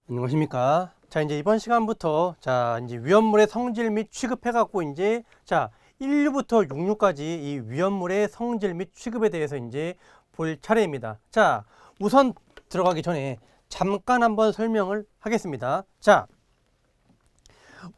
안녕하십니까. 자, 이제 이번 시간부터 이제 위험물의 성질 및 취급해 갖고 이제 1류부터 6류까지 이 위험물의 성질 및 취급에 대해서 이제 볼 차례입니다. 자, 우선 들어가기 전에 잠깐 한번 설명을 하겠습니다. 자,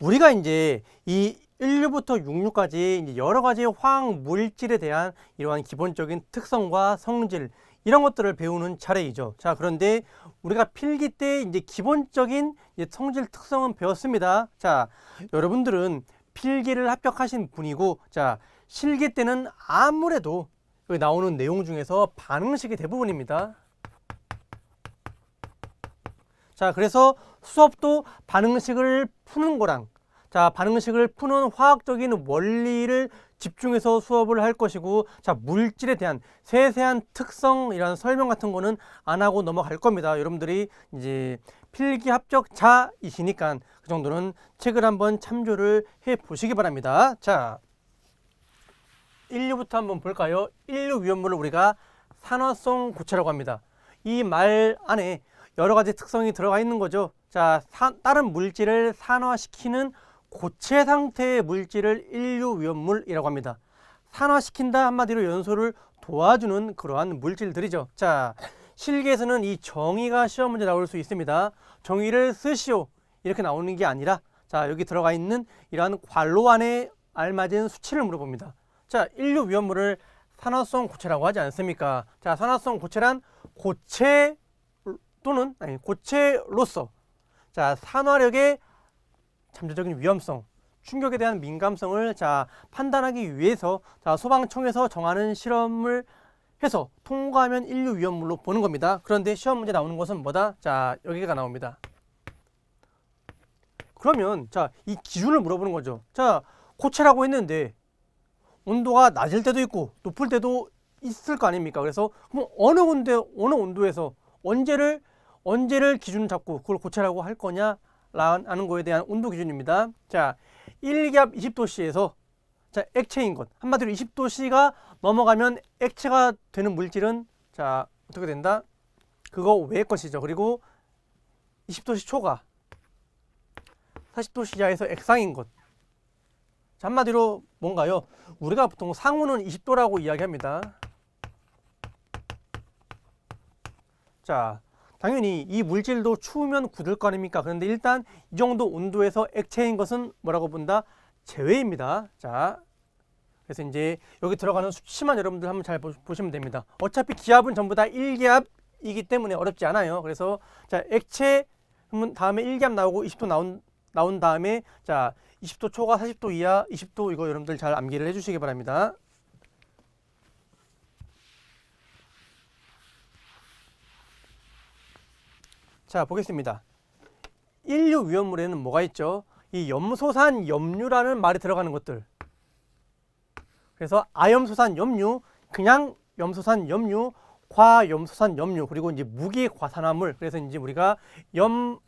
우리가 이제 이 1류부터 6류까지 이제 여러 가지 화학 물질에 대한 이러한 기본적인 특성과 성질 이런 것들을 배우는 차례이죠. 자, 그런데 우리가 필기 때 이제 기본적인 성질 특성은 배웠습니다. 자, 여러분들은 필기를 합격하신 분이고, 자, 실기 때는 아무래도 여기 나오는 내용 중에서 반응식이 대부분입니다. 자, 그래서 수업도 반응식을 푸는 거랑 반응식을 푸는 화학적인 원리를 집중해서 수업을 할 것이고, 물질에 대한 세세한 특성이라는 설명 같은 거는 안 하고 넘어갈 겁니다. 여러분들이 이제 필기 합격자이시니까 그 정도는 책을 한번 참조를 해 보시기 바랍니다. 자, 1류부터 한번 볼까요? 1류 위험물을 우리가 산화성 고체라고 합니다. 이 말 안에 여러 가지 특성이 들어가 있는 거죠. 자, 다른 물질을 산화시키는 고체 상태의 물질을 1류 위험물이라고 합니다. 산화시킨다 한마디로 연소를 도와주는 그러한 물질들이죠. 자, 실기에서는 이 정의가 시험 문제 나올 수 있습니다. 정의를 쓰시오 이렇게 나오는 게 아니라 여기 들어가 있는 이러한 괄호 안에 알맞은 수치를 물어봅니다. 자, 1류 위험물을 산화성 고체라고 하지 않습니까? 자, 산화성 고체란 고체 또는 고체로서 산화력의 잠재적인 위험성, 충격에 대한 민감성을 판단하기 위해서 소방청에서 정하는 실험을 해서 통과하면 1류 위험물로 보는 겁니다. 그런데 시험 문제 나오는 것은 뭐다? 자, 여기가 나옵니다. 그러면 이 기준을 물어보는 거죠. 자, 고체라고 했는데 온도가 낮을 때도 있고 높을 때도 있을 거 아닙니까? 그래서 그럼 어느 온도에서 언제를 기준 잡고 그걸 고체라고 할 거냐? 라는 거에 대한 온도 기준입니다. 자, 1기압 20도씨에서 액체인 것. 한마디로 20도씨가 넘어가면 액체가 되는 물질은 어떻게 된다? 그거 외의 것이죠. 그리고 20도씨 초과 40도씨 이하에서 액상인 것. 자, 한마디로 뭔가요? 우리가 보통 상온은 20도라고 이야기합니다. 자, 당연히 이 물질도 추우면 굳을 거 아닙니까? 그런데 일단 이 정도 온도에서 액체인 것은 뭐라고 본다? 제외입니다. 자, 그래서 이제 여기 들어가는 수치만 여러분들 한번 잘 보시면 됩니다. 어차피 기압은 전부 다 1기압이기 때문에 어렵지 않아요. 그래서 액체 그러면 다음에 1기압 나오고 20도 나온 다음에 20도 초과 40도 이하 20도 이거 여러분들 잘 암기를 해주시기 바랍니다. 자, 보겠습니다. 1류 위험물에는 뭐가 있죠? 이 염소산 염류라는 말이 들어가는 것들. 그래서 아염소산 염류, 그냥 염소산 염류, 과염소산 염류, 그리고 이제 무기과산화물. 그래서 이제 우리가 염무라고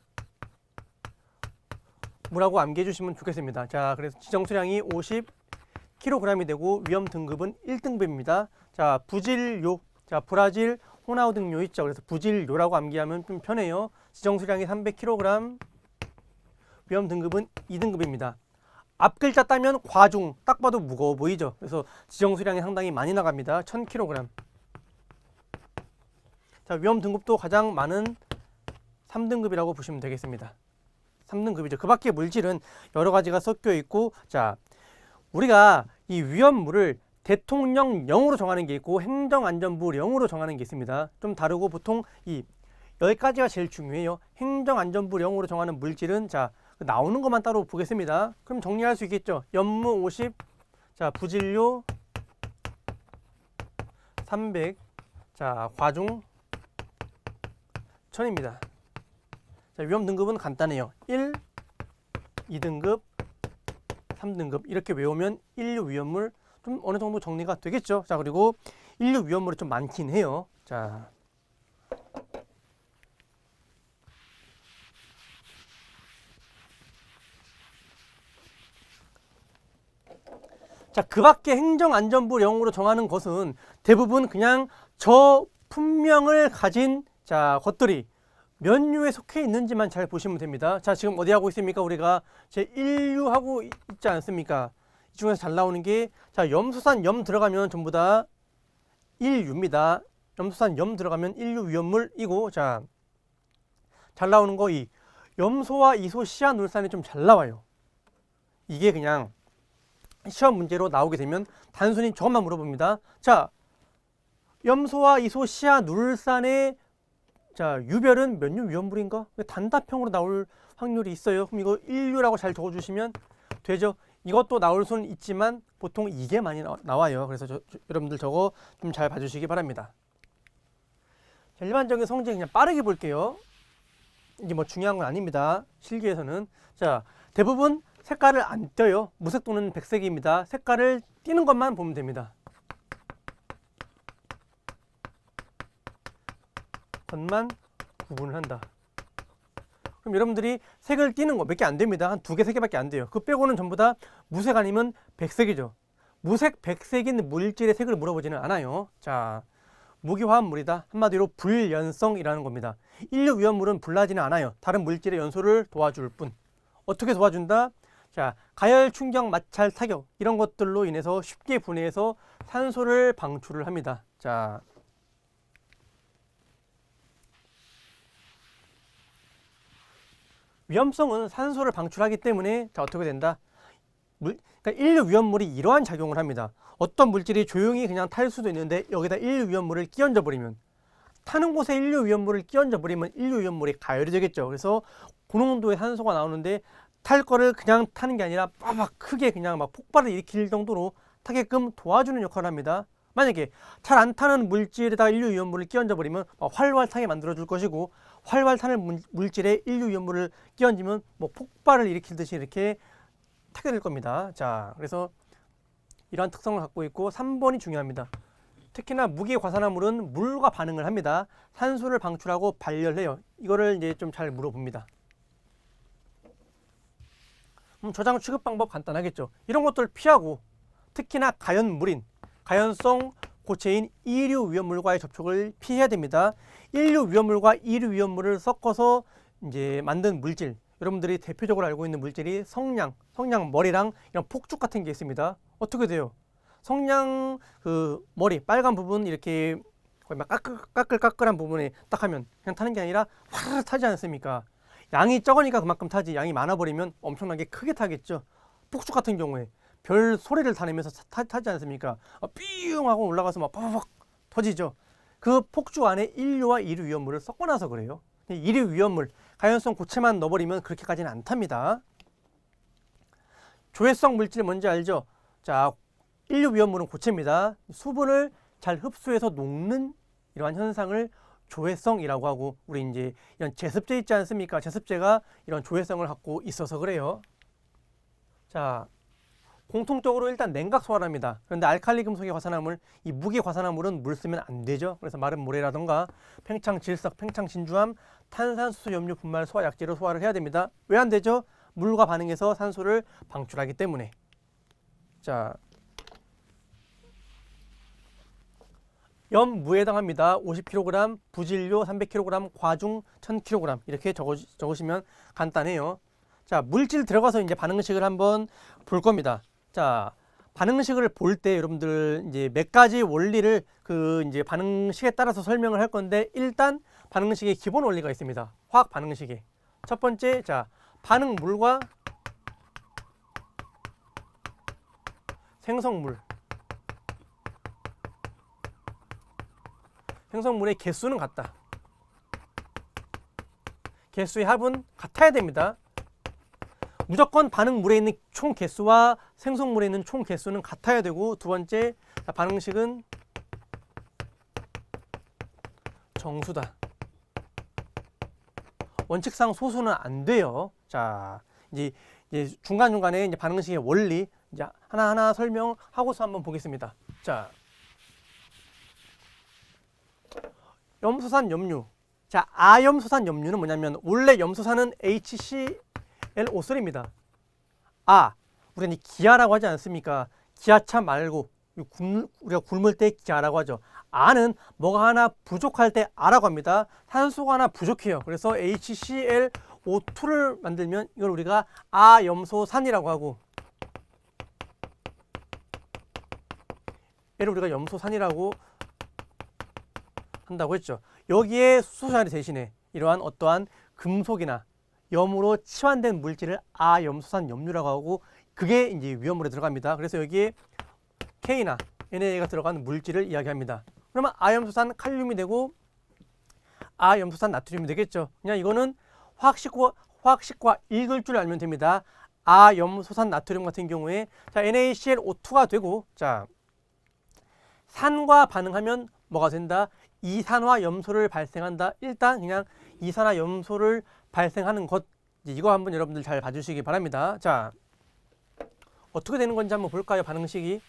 암기해 주시면 좋겠습니다. 자, 그래서 지정 수량이 50kg이 되고 위험 등급은 1등급입니다. 자, 부질료. 자, 브라질 호나우등료 있죠. 그래서 부질료라고 암기하면 좀 편해요. 지정 수량이 300kg, 위험 등급은 2등급입니다. 앞 글자 따면 과중, 딱 봐도 무거워 보이죠. 그래서 지정 수량이 상당히 많이 나갑니다. 1000kg. 자, 위험 등급도 가장 많은 3등급이라고 보시면 되겠습니다. 3등급이죠. 그 밖에 물질은 여러 가지가 섞여 있고, 자, 우리가 이 위험물을 대통령령으로 정하는 게 있고 행정안전부령으로 정하는 게 있습니다. 좀 다르고 보통 여기까지가 제일 중요해요. 행정안전부령으로 정하는 물질은 나오는 것만 따로 보겠습니다. 그럼 정리할 수 있겠죠. 염무 50, 부질료 300, 과중 1000입니다. 위험 등급은 간단해요. 1, 2등급, 3등급 이렇게 외우면 1류 위험물 좀 어느 정도 정리가 되겠죠. 자, 그리고 1류 위험물이 좀 많긴 해요. 자, 그 밖에 행정안전부령으로 정하는 것은 대부분 그냥 저 품명을 가진 것들이 몇 류에 속해 있는지만 잘 보시면 됩니다. 자, 지금 어디 하고 있습니까? 우리가 제 1류 하고 있지 않습니까? 이 중에서 잘 나오는 게, 자, 염소산 염 들어가면 전부 다 1류입니다. 염소산 염 들어가면 1류 위험물이고, 자, 잘 나오는 거 이 염소와 이소 시아눌산이 좀 잘 나와요. 이게 그냥 시험 문제로 나오게 되면 단순히 저것만 물어봅니다. 자, 염소와 이소 시아눌산의 자, 유별은 몇 류 위험물인가? 단답형으로 나올 확률이 있어요. 그럼 이거 1류라고 잘 적어주시면 되죠. 이것도 나올 수는 있지만 보통 이게 많이 나와요. 그래서 여러분들 저거 좀 잘 봐주시기 바랍니다. 자, 일반적인 성질 그냥 빠르게 볼게요. 이게 뭐 중요한 건 아닙니다. 실기에서는. 자, 대부분 색깔을 안 띄어요. 무색 또는 백색입니다. 색깔을 띄는 것만 보면 됩니다. 것만 구분을 한다. 그럼 여러분들이 색을 띄는 거 몇 개 안 됩니다. 한 2개, 3개밖에 안 돼요. 그 빼고는 전부 다 무색 아니면 백색이죠. 무색, 백색인 물질의 색을 물어보지는 않아요. 자, 무기화합물이다. 한마디로 불연성이라는 겁니다. 1류 위험물은 불나지는 않아요. 다른 물질의 연소를 도와줄 뿐. 어떻게 도와준다? 자, 가열, 충격, 마찰, 타격 이런 것들로 인해서 쉽게 분해해서 산소를 방출을 합니다. 자, 위험성은 산소를 방출하기 때문에 자, 어떻게 된다? 그러니까 1류 위험물이 이러한 작용을 합니다. 어떤 물질이 조용히 그냥 탈 수도 있는데 여기다 1류 위험물을 끼얹어 버리면, 타는 곳에 1류 위험물을 끼얹어 버리면 1류 위험물이 가열이 되겠죠. 그래서 고농도의 산소가 나오는데 탈 거를 그냥 타는 게 아니라 막 크게 그냥 막 폭발을 일으킬 정도로 타게끔 도와주는 역할을 합니다. 만약에 잘 안 타는 물질에다가 1류 위험물을 끼얹어 버리면 활활 타게 만들어 줄 것이고, 활활 타는 물질에 1류 위험물을 끼얹으면 뭐 폭발을 일으키듯이 이렇게 타게 될 겁니다. 자, 그래서 이러한 특성을 갖고 있고 3번이 중요합니다. 특히나 무기과산화물은 물과 반응을 합니다. 산소를 방출하고 발열해요. 이거를 이제 좀 잘 물어봅니다. 저장 취급 방법 간단하겠죠. 이런 것들 피하고 특히나 가연물인, 가연성 고체인 2류 위험물과의 접촉을 피해야 됩니다. 1류 위험물과 2류 위험물을 섞어서 이제 만든 물질, 여러분들이 대표적으로 알고 있는 물질이 성냥 머리랑 이런 폭죽 같은 게 있습니다. 어떻게 돼요? 성냥 그 머리 빨간 부분 이렇게 거의 막 까끌까끌한 부분에 딱 하면 그냥 타는 게 아니라 화르르 타지 않습니까? 양이 적으니까 그만큼 타지, 양이 많아 버리면 엄청나게 크게 타겠죠. 폭죽 같은 경우에 별 소리를 다니면서 타지 않습니까? 삐용 하고 올라가서 막 팍팍 터지죠. 그 폭죽 안에 1류와 2류 위험물을 섞어놔서 그래요. 2류 위험물, 가연성 고체만 넣어버리면 그렇게까지는 안 탑니다. 조해성 물질 뭔지 알죠? 자, 1류 위험물은 고체입니다. 수분을 잘 흡수해서 녹는 이러한 현상을 조해성이라고 하고, 우리 이제 이런 제습제 있지 않습니까? 제습제가 이런 조해성을 갖고 있어서 그래요. 자, 공통적으로 일단 냉각 소화랍니다. 그런데 알칼리 금속의 과산화물, 이 무기 과산화물은 물 쓰면 안 되죠. 그래서 마른 모래라던가 팽창 질석, 팽창 진주암, 탄산수소 염류 분말 소화 약제로 소화를 해야 됩니다. 왜 안 되죠? 물과 반응해서 산소를 방출하기 때문에. 자, 염무에 해당합니다. 50kg, 부진료 300kg, 과중 1000kg 이렇게 적으시면 간단해요. 자, 물질 들어가서 이제 반응식을 한번 볼 겁니다. 자, 반응식을 볼 때 여러분들 이제 몇 가지 원리를 그 이제 반응식에 따라서 설명을 할 건데, 일단 반응식의 기본 원리가 있습니다. 화학 반응식에. 첫 번째, 자, 반응물과 생성물. 생성물의 개수는 같다. 개수의 합은 같아야 됩니다. 무조건 반응물에 있는 총 개수와 생성물에 있는 총 개수는 같아야 되고, 두 번째, 반응식은 정수다. 원칙상 소수는 안 돼요. 자, 이제 중간중간에 이제 반응식의 원리 이제 하나하나 설명하고서 한번 보겠습니다. 자, 염소산 염류. 자, 아염소산 염류는 뭐냐면, 원래 염소산은 HClO3입니다. 우리가 이제 기아라고 하지 않습니까? 기아차 말고 우리가 굶을 때 기아라고 하죠. 아는 뭐가 하나 부족할 때 아라고 합니다. 산소가 하나 부족해요. 그래서 HClO2를 만들면 이걸 우리가 아염소산이라고 하고, 얘를 우리가 염소산이라고 한다고 했죠. 여기에 수소자리 대신에 이러한 어떠한 금속이나 염으로 치환된 물질을 아염소산 염류라고 하고, 그게 이제 위험물에 들어갑니다. 그래서 여기에 K나 NA가 들어간 물질을 이야기합니다. 그러면 아염소산 칼륨이 되고 아염소산 나트륨이 되겠죠. 그냥 이거는 화학식과 읽을 줄 알면 됩니다. 아염소산 나트륨 같은 경우에 자 NaClO2가 되고, 자 산과 반응하면 뭐가 된다? 이산화염소를 발생한다. 일단 그냥 이산화염소를 발생하는 것, 이거 한번 여러분들 잘 봐주시기 바랍니다. 자, 어떻게 되는 건지 한번 볼까요? 반응식이.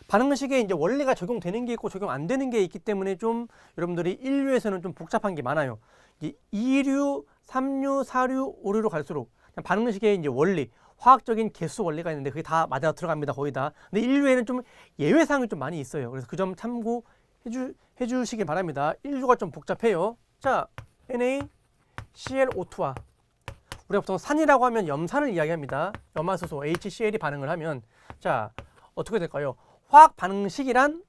반응식에 이제 원리가 적용되는 게 있고 적용 안 되는 게 있기 때문에 좀 여러분들이 1류에서는 좀 복잡한 게 많아요. 이제 2류, 3류, 4류, 5류로 갈수록 반응식의 이제 원리, 화학적인 개수 원리가 있는데 그게 다 맞아 들어갑니다. 거의 다. 근데 1류에는 좀 예외사항이 좀 많이 있어요. 그래서 그 점 참고해 주시기 바랍니다. 1류가 좀 복잡해요. 자, NaClO2와 우리가 보통 산이라고 하면 염산을 이야기합니다. 염화수소 HCl이 반응을 하면, 자 어떻게 될까요? 화학 반응식이란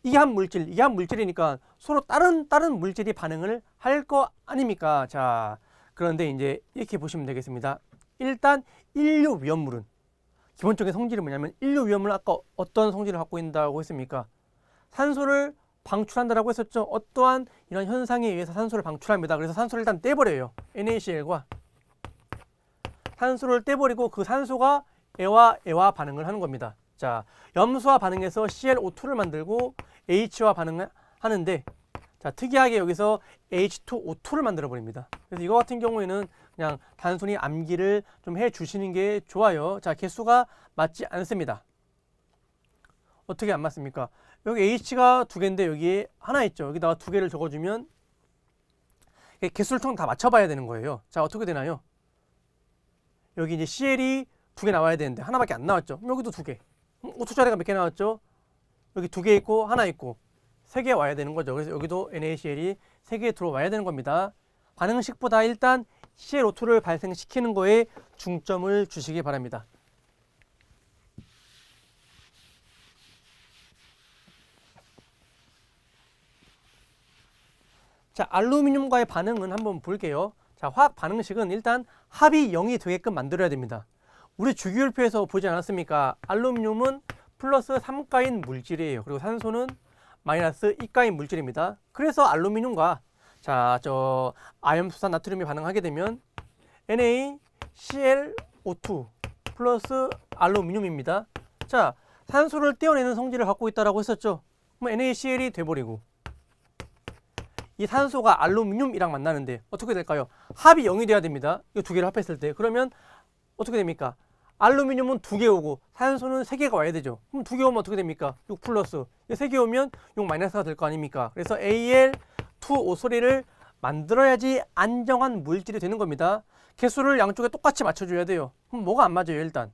이게 한 물질, 이게 한 물질이니까 서로 다른 물질이 반응을 할 거 아닙니까? 자, 그런데 이제 이렇게 보시면 되겠습니다. 일단 1류 위험물은 기본적인 성질이 뭐냐면, 1류 위험물은 아까 어떤 성질을 갖고 있다고 했습니까? 산소를 방출한다라고 했었죠. 어떠한 이런 현상에 의해서 산소를 방출합니다. 그래서 산소를 일단 떼버려요. NaCl과 산소를 떼버리고 그 산소가 애와 반응을 하는 겁니다. 자, 염수와 반응해서 ClO2를 만들고 H와 반응을 하는데, 자 특이하게 여기서 H2O2를 만들어 버립니다. 그래서 이거 같은 경우에는 그냥 단순히 암기를 좀 해 주시는 게 좋아요. 자, 개수가 맞지 않습니다. 어떻게 안 맞습니까? 여기 H가 두 개인데 여기에 하나 있죠. 여기다가 두 개를 적어주면 개수를 총 다 맞춰봐야 되는 거예요. 자, 어떻게 되나요? 여기 이제 CL이 두 개 나와야 되는데 하나밖에 안 나왔죠. 여기도 두 개. 5초짜리가 몇 개 나왔죠? 여기 두 개 있고 하나 있고 세 개 와야 되는 거죠. 그래서 여기도 NaCl이 세 개 들어와야 되는 겁니다. 반응식보다 일단 ClO2를 발생시키는 거에 중점을 주시기 바랍니다. 자, 알루미늄과의 반응은 한번 볼게요. 자, 화학 반응식은 일단 합이 0이 되게끔 만들어야 됩니다. 우리 주기율표에서 보지 않았습니까? 알루미늄은 플러스 3가인 물질이에요. 그리고 산소는 마이너스 2가인 물질입니다. 그래서 알루미늄과 저 아염수산 나트륨이 반응하게 되면 NaClO2 플러스 알루미늄입니다. 자, 산소를 떼어내는 성질을 갖고 있다라고 했었죠. 그럼 NaCl이 돼버리고 이 산소가 알루미늄이랑 만나는데 어떻게 될까요? 합이 0이 돼야 됩니다. 이 두 개를 합했을 때. 그러면 어떻게 됩니까? 알루미늄은 두 개 오고 산소는 세 개가 와야 되죠. 그럼 두 개 오면 어떻게 됩니까? 6 플러스. 세 개 오면 6 마이너스가 될 거 아닙니까? 그래서 Al2O 소리를 만들어야지 안정한 물질이 되는 겁니다. 개수를 양쪽에 똑같이 맞춰줘야 돼요. 그럼 뭐가 안 맞아요, 일단?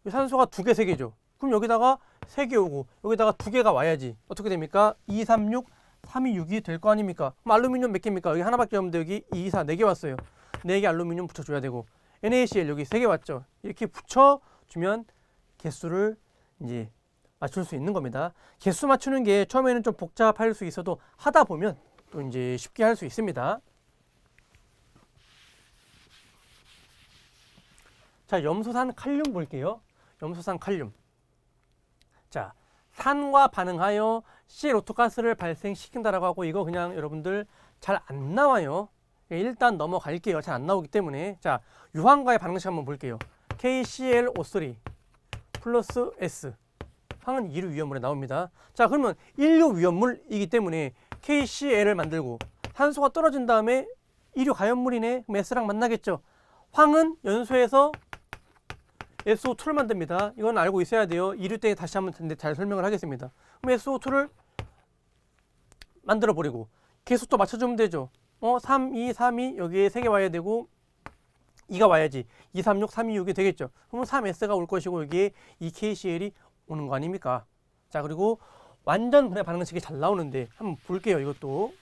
산소가 두 개, 세 개죠. 그럼 여기다가 세 개 오고 여기다가 두 개가 와야지. 어떻게 됩니까? 2, 3, 6, 3, 2, 6이 될 거 아닙니까? 그럼 알루미늄 몇 개입니까? 여기 하나밖에 없는데 여기 2, 4, 4개 왔어요. 4개 알루미늄 붙여줘야 되고 NaCl 여기 3개 왔죠. 이렇게 붙여주면 개수를 이제 맞출 수 있는 겁니다. 개수 맞추는 게 처음에는 좀 복잡할 수 있어도 하다 보면 또 이제 쉽게 할 수 있습니다. 자, 염소산 칼륨 볼게요. 염소산 칼륨. 자, 산과 반응하여 ClO2 가스를 발생시킨다라고 하고 이거 그냥 여러분들 잘 안 나와요. 일단 넘어갈게요. 잘 안 나오기 때문에. 자, 유황과의 반응식 한번 볼게요. KClO3 플러스 S. 황은 2류 위험물에 나옵니다. 자, 그러면 1류 위험물이기 때문에 KCl을 만들고 산소가 떨어진 다음에 2류 가연물이네. 그럼 S랑 만나겠죠. 황은 연소해서 SO2를 만듭니다. 이건 알고 있어야 돼요. 2류 때 다시 한번 잘 설명을 하겠습니다. 그럼 SO2를 만들어 버리고 계속 또 맞춰주면 되죠. 3, 2, 3, 2 여기에 3개 와야 되고 2가 와야지 2, 3, 6, 3, 2, 6이 되겠죠. 그러면 3S가 올 것이고 여기에 2KCl이 오는 거 아닙니까? 자, 그리고 완전 분해 반응식이 잘 나오는데 한번 볼게요. 이것도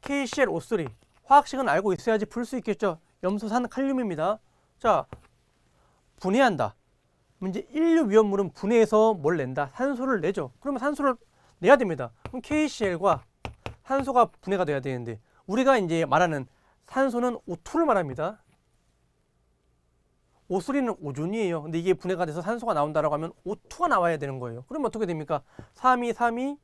KClO3 화학식은 알고 있어야지 풀 수 있겠죠. 염소산 칼륨입니다. 자, 분해한다. 문제 1류 위험물은 분해해서 뭘 낸다? 산소를 내죠. 그러면 산소를 내야 됩니다. 그럼 KCl과 산소가 분해가 돼야 되는데 우리가 이제 말하는 산소는 O2를 말합니다. O3는 오존이에요. 근데 이게 분해가 돼서 산소가 나온다라고 하면 O2가 나와야 되는 거예요. 그러면 어떻게 됩니까? 3232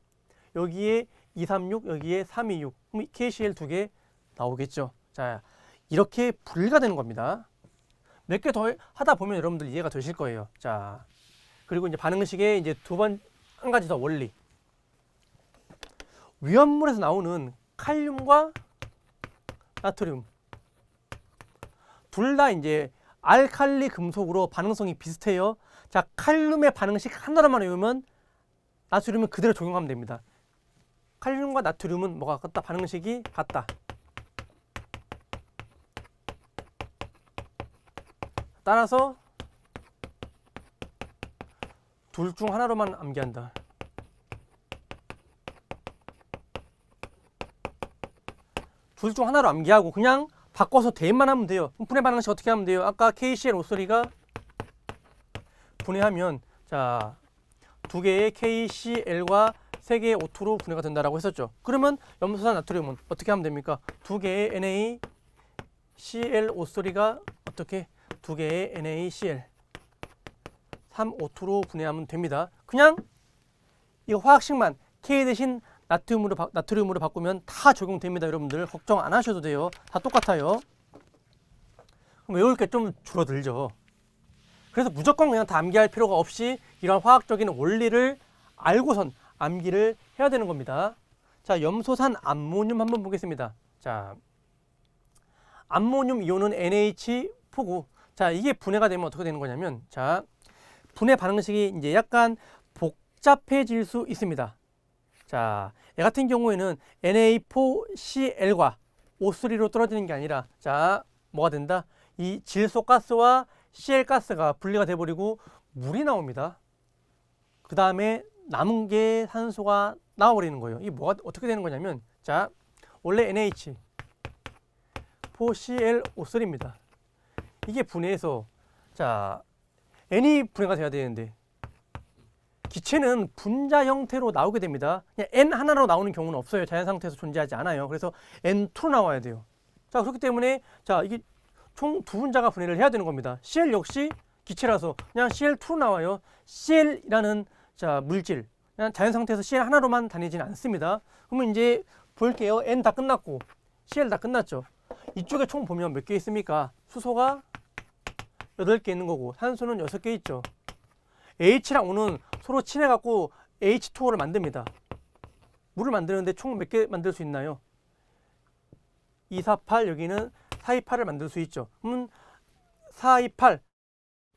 여기에 236 여기에 326 그럼 KCl 두 개 나오겠죠. 자, 이렇게 분리가 되는 겁니다. 몇 개 더 하다 보면 여러분들 이해가 되실 거예요. 자, 그리고 이제 반응식의 이제 한 가지 더 원리. 위험물에서 나오는 칼륨과 나트륨 둘 다 이제 알칼리 금속으로 반응성이 비슷해요. 자, 칼륨의 반응식 하나로만 외우면 나트륨은 그대로 적용하면 됩니다. 칼륨과 나트륨은 뭐가 같다? 반응식이 같다. 따라서 둘 중 하나로만 암기한다. 둘 중 하나로 암기하고 그냥 바꿔서 대입만 하면 돼요. 분해 반응식 어떻게 하면 돼요? 아까 KClO3가 분해하면 자, 두 개의 KCl과 세 개의 O2로 분해가 된다라고 했었죠. 그러면 염소산 나트륨은 어떻게 하면 됩니까? 두 개의 NaClO3가 어떻게 두 개의 NaCl 3O2로 분해하면 됩니다. 그냥 이 화학식만 K 대신 나트륨으로 바꾸면 다 적용됩니다. 여러분들 걱정 안 하셔도 돼요. 다 똑같아요. 그럼 외울 게 좀 줄어들죠. 그래서 무조건 그냥 다 암기할 필요가 없이 이런 화학적인 원리를 알고선 암기를 해야 되는 겁니다. 자, 염소산 암모늄 한번 보겠습니다. 자, 암모늄 이온은 NH4고 자, 이게 분해가 되면 어떻게 되는 거냐면 자, 분해 반응식이 이제 약간 복잡해질 수 있습니다. 자, 얘 같은 경우에는 Na4Cl과 O3로 떨어지는 게 아니라 자, 뭐가 된다? 이 질소가스와 Cl가스가 분리가 돼 버리고 물이 나옵니다. 그 다음에 남은 게 산소가 나와 버리는 거예요. 이게 뭐가 어떻게 되는 거냐면 자, 원래 NH4ClO3입니다. 이게 분해해서 자, N이 분해가 돼야 되는데 기체는 분자 형태로 나오게 됩니다. 그냥 N 하나로 나오는 경우는 없어요. 자연 상태에서 존재하지 않아요. 그래서 N2로 나와야 돼요. 자, 그렇기 때문에 자, 이게 총 두 분자가 분해를 해야 되는 겁니다. Cl 역시 기체라서 그냥 Cl2로 나와요. Cl이라는 자, 물질 그냥 자연 상태에서 Cl 하나로만 다니지는 않습니다. 그러면 이제 볼게요. N 다 끝났고 Cl 다 끝났죠. 이쪽에 총 보면 몇 개 있습니까? 수소가 8개 있는 거고 산소는 6개 있죠. H랑 O는 서로 친해갖고 H2O를 만듭니다. 물을 만드는데 총 몇 개 만들 수 있나요? 2, 4, 8 여기는 4, 2, 8을 만들 수 있죠. 그러면 4, 2, 8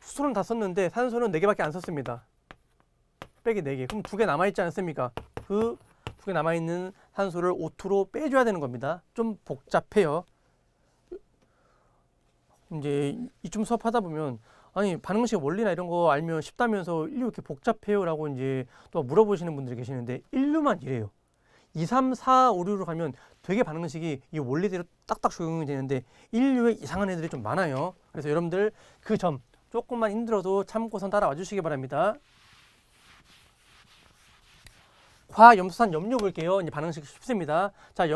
수소는 다 썼는데 산소는 4개밖에 안 썼습니다. 빼기 4개. 그럼 2개 남아있지 않습니까? 그 2개 남아있는 산소를 O2로 빼줘야 되는 겁니다. 좀 복잡해요. 이제 이쯤 수업하다 보면 아니 반응식 원리나 이런 거 알면 쉽다면서 1류 이렇게 복잡해요 라고 이제 또 물어보시는 분들이 계시는데 1류만 이래요. 2, 3, 4, 5, 6로 가면 되게 반응식이 이 원리대로 딱딱 적용이 되는데 1류에 이상한 애들이 좀 많아요. 그래서 여러분들 그 점 조금만 힘들어도 참고선 따라와 주시기 바랍니다. 과염소산 염료 볼게요. 이제 반응식 쉽습니다. 자,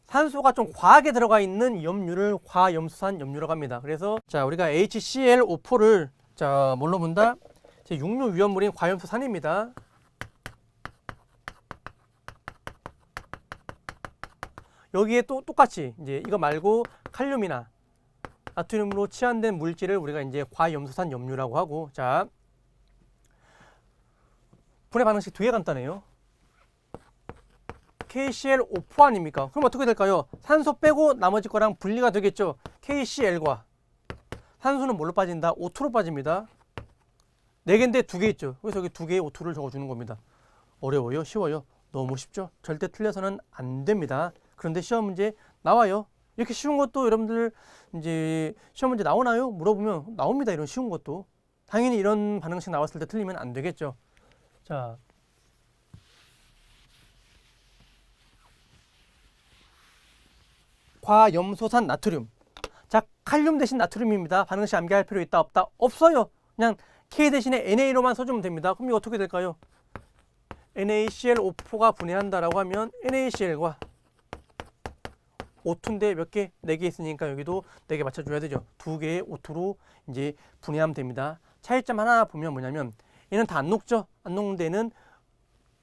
산소가 좀 과하게 들어가 있는 염료를 과염소산 염료라고 합니다. 그래서 자, 우리가 HClO4를 자, 뭘로 본다? 제 육류 위험물인 과염소산입니다. 여기에 또 똑같이 이제 이거 말고 칼륨이나 나트륨으로 치환된 물질을 우리가 이제 과염소산 염료라고 하고 자, 분해 반응식 되게 간단해요. KClO4 아닙니까? 그럼 어떻게 될까요? 산소 빼고 나머지 거랑 분리가 되겠죠. KCl과 산소는 뭘로 빠진다? O2로 빠집니다. 4개인데 2개 있죠. 그래서 여기 2개의 O2를 적어주는 겁니다. 어려워요? 쉬워요? 너무 쉽죠? 절대 틀려서는 안 됩니다. 그런데 시험 문제 나와요. 이렇게 쉬운 것도 여러분들 이제 시험 문제 나오나요? 물어보면 나옵니다. 이런 쉬운 것도. 당연히 이런 반응식 나왔을 때 틀리면 안 되겠죠. 자, 과염소산 나트륨. 자, 칼륨 대신 나트륨입니다. 반응식 암기할 필요 있다 없다? 없어요. 그냥 K 대신에 NA로만 써주면 됩니다. 그럼 이거 어떻게 될까요? NaClO4가 분해한다라고 하면 NaCl과 O2인데 몇 개? 4개 있으니까 여기도 4개 맞춰줘야 되죠. 2개의 O2로 이제 분해하면 됩니다. 차이점 하나 보면 뭐냐면 얘는 다 안 녹죠? 안 녹는 데는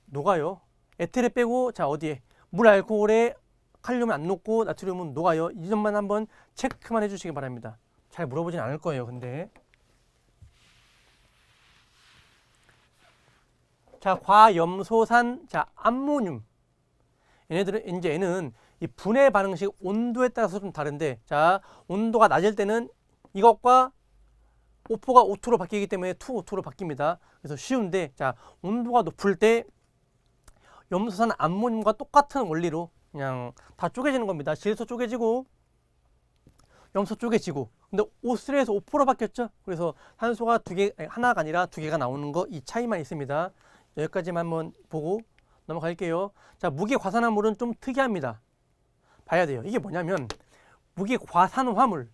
녹아요. 에테르 빼고 자 어디에? 물 알코올에 칼륨은 안 녹고 나트륨은 녹아요. 이 점만 한번 체크만 해주시기 바랍니다. 잘 물어보진 않을 거예요. 근데 자 과염소산 자 암모늄 얘네들은 이제 얘는 이 분해 반응식 온도에 따라서 좀 다른데 자 온도가 낮을 때는 이것과 O4가 O2로 바뀌기 때문에 2O2로 바뀝니다. 그래서 쉬운데 자 온도가 높을 때 염소산 암모늄과 똑같은 원리로 그냥 다 쪼개지는 겁니다. 질소 쪼개지고 염소 쪼개지고 근데 O3에서 O4로 바뀌었죠. 그래서 산소가 하나가 아니라 2개가 나오는 거 이 차이만 있습니다. 여기까지만 한번 보고 넘어갈게요. 자 무기 과산화물은 좀 특이합니다. 봐야 돼요. 이게 뭐냐면 무기 과산화물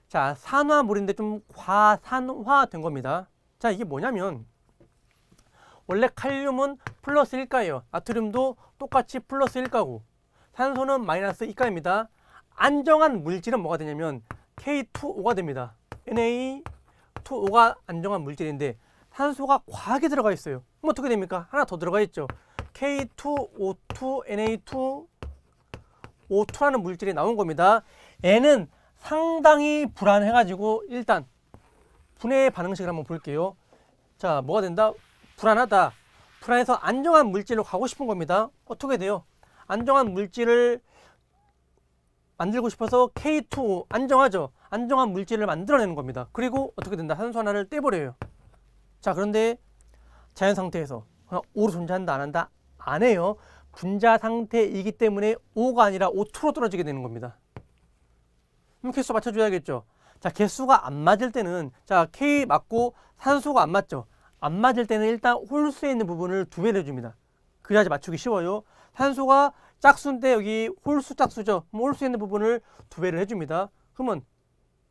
자 산화물인데 좀 과산화된 겁니다. 자 이게 뭐냐면 원래 칼륨은 플러스 1가예요. 나트륨도 똑같이 플러스 1가고 산소는 마이너스 2가입니다. 안정한 물질은 뭐가 되냐면 K2O 가 됩니다. Na2O 가 안정한 물질인데 산소가 과하게 들어가 있어요. 그럼 어떻게 됩니까? 하나 더 들어가 있죠. K2O2 Na2O2라는 물질이 나온 겁니다. 얘는 상당히 불안해가지고 일단 분해 반응식을 한번 볼게요. 자 뭐가 된다? 불안하다. 불안해서 안정한 물질로 가고 싶은 겁니다. 어떻게 돼요? 안정한 물질을 만들고 싶어서 K2O 안정하죠. 안정한 물질을 만들어내는 겁니다. 그리고 어떻게 된다? 산소 하나를 떼버려요. 자 그런데 자연 상태에서 O로 존재한다 안 한다? 안 해요. 분자 상태이기 때문에 O가 아니라 O2로 떨어지게 되는 겁니다. 그럼 개수 맞춰줘야겠죠. 자 개수가 안 맞을 때는 자 K 맞고 산소가 안 맞죠. 안 맞을 때는 일단 홀수에 있는 부분을 2배를 해줍니다. 그래야지 맞추기 쉬워요. 산소가 짝수인데 여기 홀수 짝수죠. 홀수에 있는 부분을 2배를 해줍니다. 그러면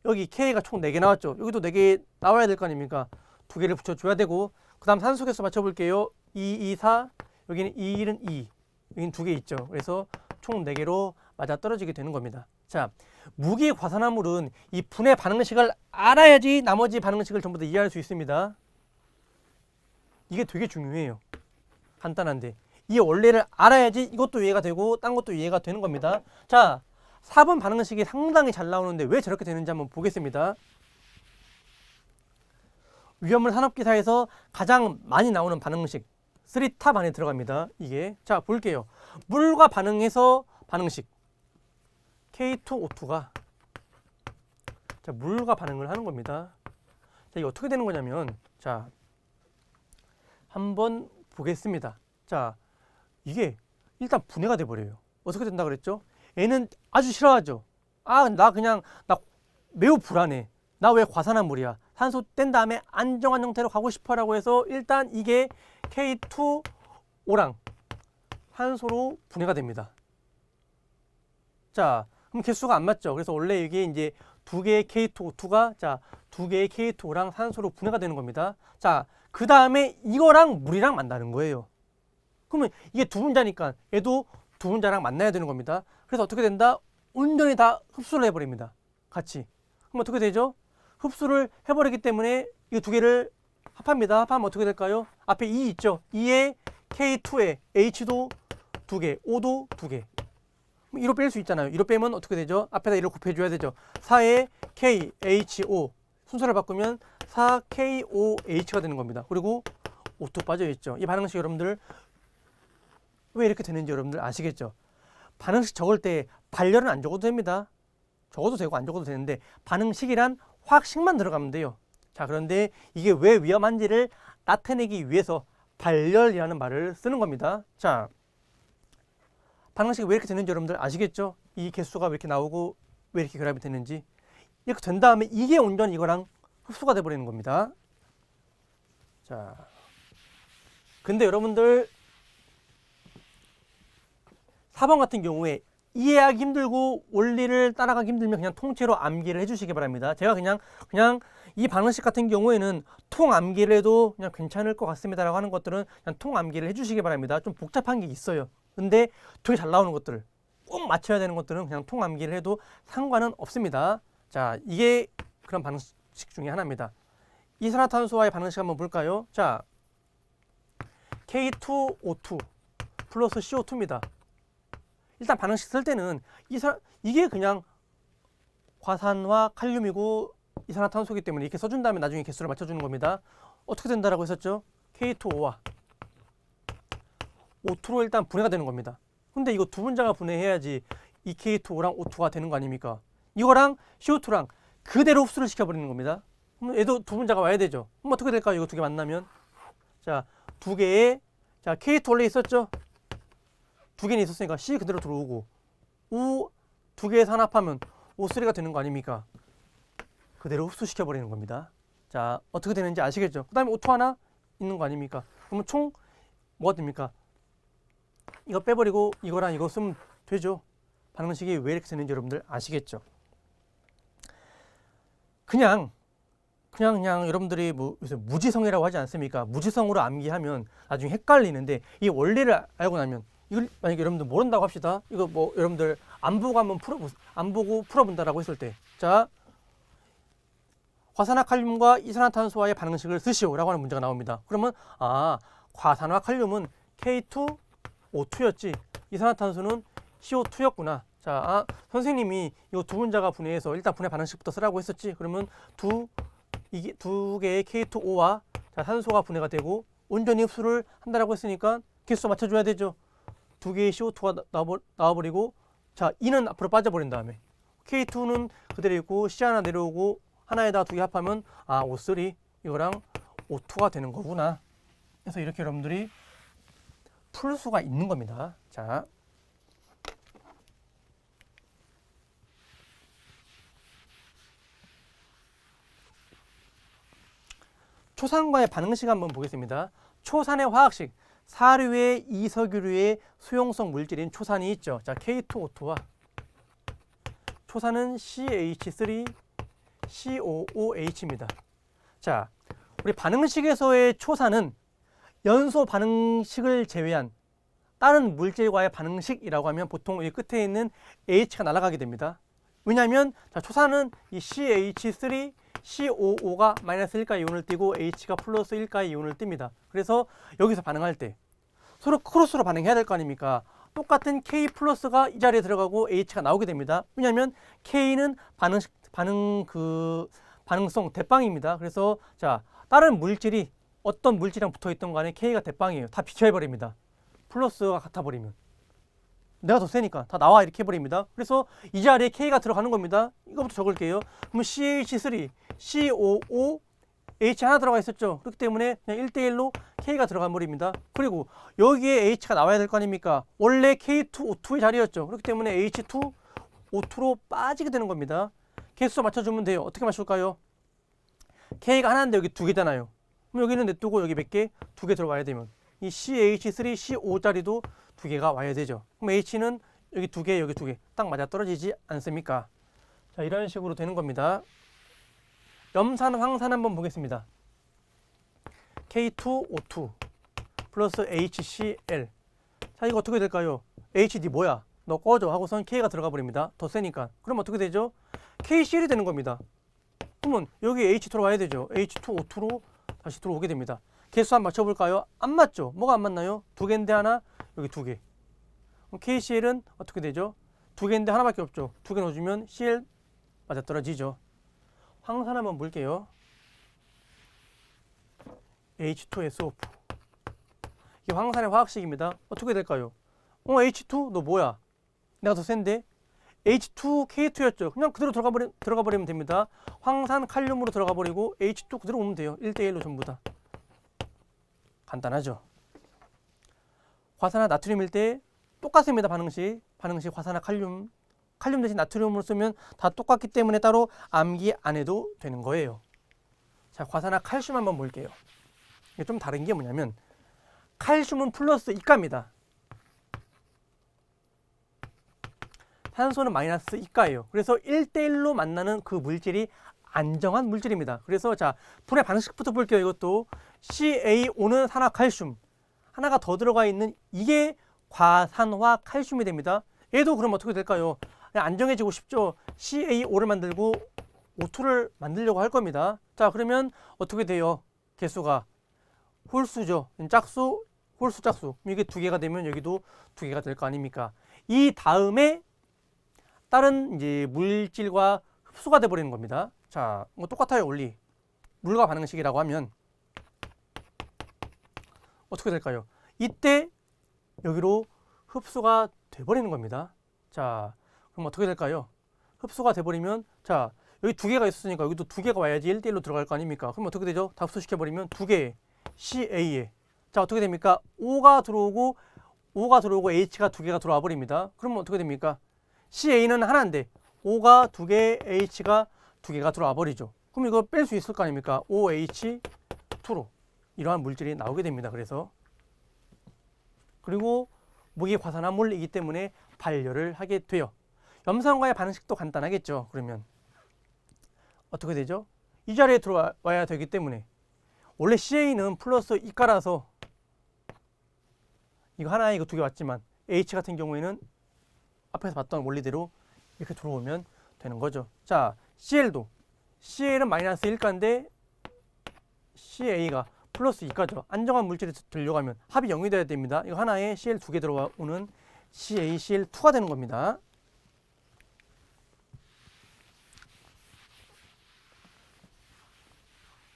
여기 K가 총 4개 나왔죠. 여기도 4개 나와야 될 거 아닙니까? 2개를 붙여줘야 되고 그 다음 산소 개수 맞춰볼게요. 2, 2, 4 여기는 2, 1은 2 여기는 2개 있죠. 그래서 총 4개로 맞아 떨어지게 되는 겁니다. 자 무기 과산화물은 이 분해 반응식을 알아야지 나머지 반응식을 전부 다 이해할 수 있습니다. 이게 되게 중요해요. 간단한데 이 원리를 알아야지 이것도 이해가 되고 딴 것도 이해가 되는 겁니다. 자 4번 반응식이 상당히 잘 나오는데 왜 저렇게 되는지 한번 보겠습니다. 위험물 산업기사에서 가장 많이 나오는 반응식 3탑 안에 들어갑니다. 이게 자 볼게요. 물과 반응해서 반응식 K2O2가 자 물과 반응을 하는 겁니다. 자 이게 어떻게 되는 거냐면 자 한번 보겠습니다. 자 이게 일단 분해가 돼 버려요. 어떻게 된다 그랬죠? 얘는 아주 싫어하죠. 아 나 매우 불안해. 나 왜 과산화물이야. 산소 뗀 다음에 안정한 형태로 가고 싶어라고 해서 일단 이게 K2O랑 산소로 분해가 됩니다. 자 그럼 개수가 안 맞죠. 그래서 원래 이게 이제 2개의 K2O2가 자 2개의 K2O랑 산소로 분해가 되는 겁니다. 자 그 다음에 이거랑 물이랑 만나는 거예요. 그러면 이게 두 분자니까 얘도 두 분자랑 만나야 되는 겁니다. 그래서 어떻게 된다? 온전히 다 흡수를 해버립니다. 같이. 그럼 어떻게 되죠? 흡수를 해버리기 때문에 이 두 개를 합합니다. 합하면 어떻게 될까요? 앞에 2 있죠? 2에 K2에 H도 2개, O도 2개. 1로 뺄 수 있잖아요. 1로 빼면 어떻게 되죠? 앞에다 1을 곱해줘야 되죠. 4에 K, HO 순서를 바꾸면 4KOH가 되는 겁니다. 그리고 O2 빠져있죠. 이 반응식 여러분들 왜 이렇게 되는지 여러분들 아시겠죠? 반응식 적을 때 발열은 안 적어도 됩니다. 적어도 되고 안 적어도 되는데 반응식이란 화학식만 들어가면 돼요. 자 그런데 이게 왜 위험한지를 나타내기 위해서 발열이라는 말을 쓰는 겁니다. 자 반응식이 왜 이렇게 되는지 여러분들 아시겠죠? 이 개수가 왜 이렇게 나오고 왜 이렇게 결합이 되는지. 이렇게 된 다음에 이게 온전히 이거랑 흡수가 돼버리는 겁니다. 자 근데 여러분들 4번 같은 경우에 이해하기 힘들고 원리를 따라가기 힘들면 그냥 통째로 암기를 해주시기 바랍니다. 제가 그냥 이 방정식 같은 경우에는 통암기를 해도 그냥 괜찮을 것 같습니다라고 하는 것들은 그냥 통암기를 해주시기 바랍니다. 좀 복잡한 게 있어요. 근데 되게 잘 나오는 것들을 꼭 맞춰야 되는 것들은 그냥 통암기를 해도 상관은 없습니다. 자, 이게 그런 방정식 중에 하나입니다. 이산화탄소와의 방정식 한번 볼까요? 자, K2O2 플러스 CO2입니다. 일단 반응식 쓸 때는 이게 그냥 과산화 칼륨이고 이산화탄소이기 때문에 이렇게 써준 다음에 나중에 개수를 맞춰주는 겁니다. 어떻게 된다라고 했었죠? K2O와 O2로 일단 분해가 되는 겁니다. 근데 이거 두 분자가 분해해야지 이 K2O랑 O2가 되는 거 아닙니까? 이거랑 CO2랑 그대로 흡수를 시켜버리는 겁니다. 그럼 얘도 두 분자가 와야 되죠. 그럼 어떻게 될까요? 이거 두 개 만나면. 자, 두 개의 K2 원래 있었죠? 두 개는 있었으니까 C 그대로 들어오고 O 두 개 산합하면 O3가 되는 거 아닙니까? 그대로 흡수시켜버리는 겁니다. 자, 어떻게 되는지 아시겠죠? 그 다음에 O2 하나 있는 거 아닙니까? 그러면 총 뭐가 됩니까? 이거 빼버리고 이거랑 이거 쓰면 되죠. 반응식이 왜 이렇게 되는지 여러분들 아시겠죠? 그냥 여러분들이 뭐 요새 무지성이라고 하지 않습니까? 무지성으로 암기하면 나중에 헷갈리는데 이 원리를 알고 나면 이걸 만약에 여러분들 모른다고 합시다. 이거 뭐 여러분들 안 보고 풀어본다라고 했을 때, 자, 과산화칼륨과 이산화탄소와의 반응식을 쓰시오라고 하는 문제가 나옵니다. 그러면 과산화칼륨은 K2O2였지 이산화탄소는 CO2였구나. 자, 선생님이 이 두 분자가 분해해서 일단 분해 반응식부터 쓰라고 했었지. 그러면 두 개의 K2O와 산소가 분해가 되고 온전히 흡수를 한다라고 했으니까 개수 맞춰줘야 되죠. 두 개의 CO2가 나와버리고, 자, E는 앞으로 빠져버린 다음에 K2는 그대로 있고 C 하나 내려오고 하나에다 두 개 합하면 O3 이거랑 O2가 되는 거구나. 그래서 이렇게 여러분들이 풀 수가 있는 겁니다. 자, 초산과의 반응식 한번 보겠습니다. 초산의 화학식, 사류의 이석유류의 수용성 물질인 초산이 있죠. 자, K2O2와 초산은 CH3COOH입니다. 자, 우리 반응식에서의 초산은 연소 반응식을 제외한 다른 물질과의 반응식이라고 하면 보통 이 끝에 있는 H가 날아가게 됩니다. 왜냐하면 초산은 이 CH3COO가 마이너스 1가 이온을 띠고 H가 플러스 1가 이온을 띱니다. 그래서 여기서 반응할 때 서로 크로스로 반응해야 될 거 아닙니까? 똑같은 K 플러스가 이 자리에 들어가고 H가 나오게 됩니다. 왜냐하면 K는 반응성 대빵입니다. 그래서 자, 다른 물질이 어떤 물질이랑 붙어 있던 간에 K가 대빵이에요. 다 비춰해버립니다. 플러스가 같아버리면 내가 더 세니까 다 나와 이렇게 해버립니다. 그래서 이 자리에 K가 들어가는 겁니다. 이거부터 적을게요. 그러면 CH3, COO, H 하나 들어가 있었죠. 그렇기 때문에 그냥 1대1로 K가 들어가 버립니다. 그리고 여기에 H가 나와야 될 거 아닙니까? 원래 K2O2의 자리였죠. 그렇기 때문에 H2O2로 빠지게 되는 겁니다. 개수 맞춰주면 돼요. 어떻게 맞출까요? K가 하나인데 여기 두 개잖아요. 그럼 여기는 냅두고 여기 몇 개? 두 개 들어가야 되면 이 CH3CO 자리도 두 개가 와야 되죠. 그럼 H는 여기 두 개, 여기 두 개 딱 맞아 떨어지지 않습니까? 자, 이런 식으로 되는 겁니다. 염산, 황산 한번 보겠습니다. K2O2 플러스 HCl. 자, 이거 어떻게 될까요? HD 뭐야? 너 꺼져 하고선 K가 들어가 버립니다. 더 세니까. 그럼 어떻게 되죠? KCl이 되는 겁니다. 그러면 여기 H2로 와야 되죠. H2O2로 다시 들어오게 됩니다. 개수 한번 맞춰볼까요? 안 맞죠? 뭐가 안 맞나요? 두 개인데 하나, 여기 두 개. 그럼 KCl은 어떻게 되죠? 두 개인데 하나밖에 없죠. 두 개 넣어주면 Cl 맞아 떨어지죠. 황산 한번 볼게요. H2SO4. 이게 황산의 화학식입니다. 어떻게 될까요? H2 너 뭐야? 내가 더 센데? H2K2였죠. 그냥 그대로 들어가 버리면 됩니다. 황산 칼륨으로 들어가 버리고 H2 그대로 오면 돼요. 1대1로 전부 다. 간단하죠. 화산화 나트륨일 때 똑같습니다. 반응식 화산화 칼륨 대신 나트륨으로 쓰면 다 똑같기 때문에 따로 암기 안 해도 되는 거예요. 자, 과산화 칼슘 한번 볼게요. 이게 좀 다른 게 뭐냐면 칼슘은 플러스 이가입니다. 산소는 마이너스 이가예요. 그래서 1대1로 만나는 그 물질이 안정한 물질입니다. 그래서 자, 분해 방식부터 볼게요. 이것도 CaO는 산화칼슘. 하나가 더 들어가 있는 이게 과산화 칼슘이 됩니다. 얘도 그럼 어떻게 될까요? 그냥 안정해지고 싶죠. CaO를 만들고 O2를 만들려고 할 겁니다. 자, 그러면 어떻게 돼요? 개수가 홀수죠. 짝수, 홀수, 짝수. 이게 두 개가 되면 여기도 두 개가 될 거 아닙니까? 이 다음에 다른 이제 물질과 흡수가 돼 버리는 겁니다. 자, 뭐 똑같아요, 원리. 물과 반응식이라고 하면 어떻게 될까요? 이때 여기로 흡수가 돼 버리는 겁니다. 자, 그럼 어떻게 될까요? 흡수가 돼 버리면 자, 여기 두 개가 있었으니까 여기도 두 개가 와야지 1대1로 들어갈 거 아닙니까? 그럼 어떻게 되죠? 다 흡수시켜 버리면 두 개 CA에 자, 어떻게 됩니까? O가 들어오고 H가 두 개가 들어와 버립니다. 그러면 어떻게 됩니까? CA는 하나인데 O가 두 개, H가 두 개가 들어와 버리죠. 그럼 이거 뺄 수 있을 거 아닙니까? OH2로 이러한 물질이 나오게 됩니다. 그래서 그리고 무기 과산화 물이기 때문에 발열을 하게 돼요. 염산과의 반응식도 간단하겠죠. 그러면 어떻게 되죠? 이 자리에 들어와야 되기 때문에 원래 CA는 플러스 이가라서 이거 하나에 이거 두 개 왔지만 H 같은 경우에는 앞에서 봤던 원리대로 이렇게 들어오면 되는 거죠. 자, CL은 마이너스 1가인데 CA가 플러스 2가죠. 안정한 물질이 들려고 하면 합이 0이 돼야 됩니다. 이거 하나에 CL 두 개 들어오는 CaCl2가 되는 겁니다.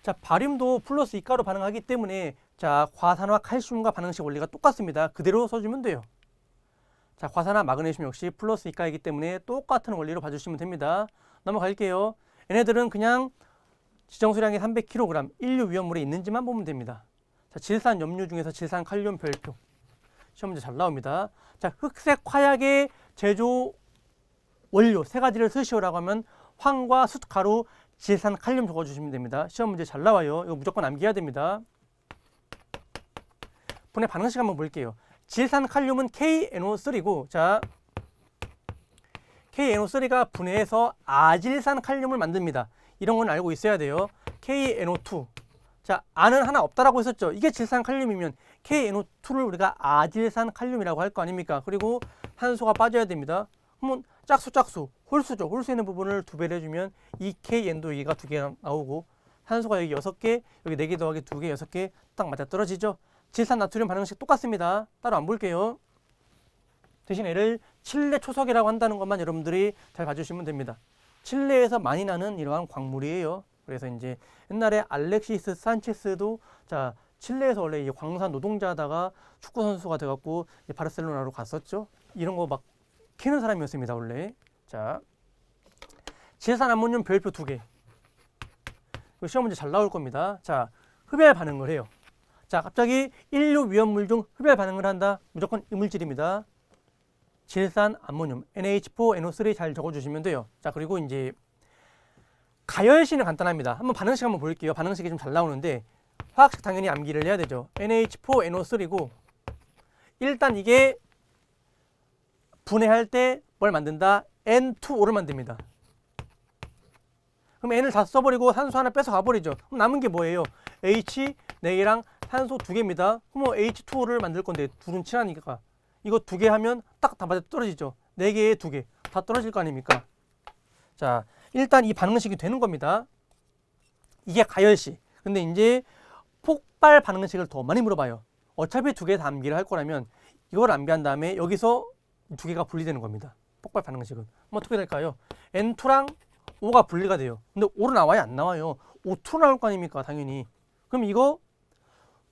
자, 바륨도 플러스 이가로 반응하기 때문에 자, 과산화 칼슘과 반응식 원리가 똑같습니다. 그대로 써주면 돼요. 자, 과산화 마그네슘 역시 플러스 이가이기 때문에 똑같은 원리로 봐주시면 됩니다. 넘어갈게요. 얘네들은 그냥 지정수량이 300kg 인류 위험물에 있는지만 보면 됩니다. 자, 질산 염류 중에서 질산 칼륨 별표 시험 문제 잘 나옵니다. 자, 흑색 화약의 제조 원료 세 가지를 쓰시오라고 하면 황과 숫가루 질산 칼륨 적어주시면 됩니다. 시험 문제 잘 나와요. 이거 무조건 암기해야 됩니다. 분해 반응식 한번 볼게요. 질산 칼륨은 KNO3고 자, KNO3가 분해해서 아질산 칼륨을 만듭니다. 이런 건 알고 있어야 돼요. KNO2 자, 아는 하나 없다라고 했었죠. 이게 질산 칼륨이면 KNO2를 우리가 아질산 칼륨이라고 할 거 아닙니까? 그리고 산소가 빠져야 됩니다. 그러면 짝수, 홀수죠. 홀수 있는 부분을 두 배를 해주면 이 KN도 여기가 두 개가 나오고 산소가 여기 6개, 여기 4개 더하기 2개, 6개 딱 맞아 떨어지죠. 질산 나트륨 반응식 똑같습니다. 따로 안 볼게요. 대신 얘를 칠레 초석이라고 한다는 것만 여러분들이 잘 봐주시면 됩니다. 칠레에서 많이 나는 이러한 광물이에요. 그래서 이제 옛날에 알렉시스 산체스도 자, 칠레에서 원래 이 광산 노동자다가 축구 선수가 돼갖고 바르셀로나로 갔었죠. 이런 거 막 캐는 사람이었습니다, 원래. 자, 질산 암모늄 별표 2개. 시험 문제 잘 나올 겁니다. 자, 흡열 반응을 해요. 자, 갑자기 인류 위험물 중 흡열 반응을 한다. 무조건 이물질입니다. 질산 암모늄 NH4NO3 잘 적어주시면 돼요. 자, 그리고 이제 가열시는 간단합니다. 한번 반응식 한번 볼게요. 반응식이 좀 잘 나오는데 화학식 당연히 암기를 해야 되죠. NH4NO3고 일단 이게 분해할 때 뭘 만든다? N2O를 만듭니다. 그럼 N을 다 써버리고 산소 하나 뺏어 가버리죠. 그럼 남은 게 뭐예요? H 4개랑 산소 2개입니다. 그럼 H2O를 만들 건데 둘은 친하니까 이거 2개 하면 딱 다 맞아 떨어지죠. 4개에 2개 다 떨어질 거 아닙니까? 자, 일단 이 반응식이 되는 겁니다. 이게 가열시. 근데 이제 폭발 반응식을 더 많이 물어봐요. 어차피 2개 다 암기를 할 거라면 이걸 암기한 다음에 여기서 2개가 분리되는 겁니다. 폭발 반응식은. 그럼 어떻게 될까요? N2랑 O가 분리가 돼요. 근데 O로 나와요? 안 나와요? O2로 나올 거 아닙니까? 당연히. 그럼 이거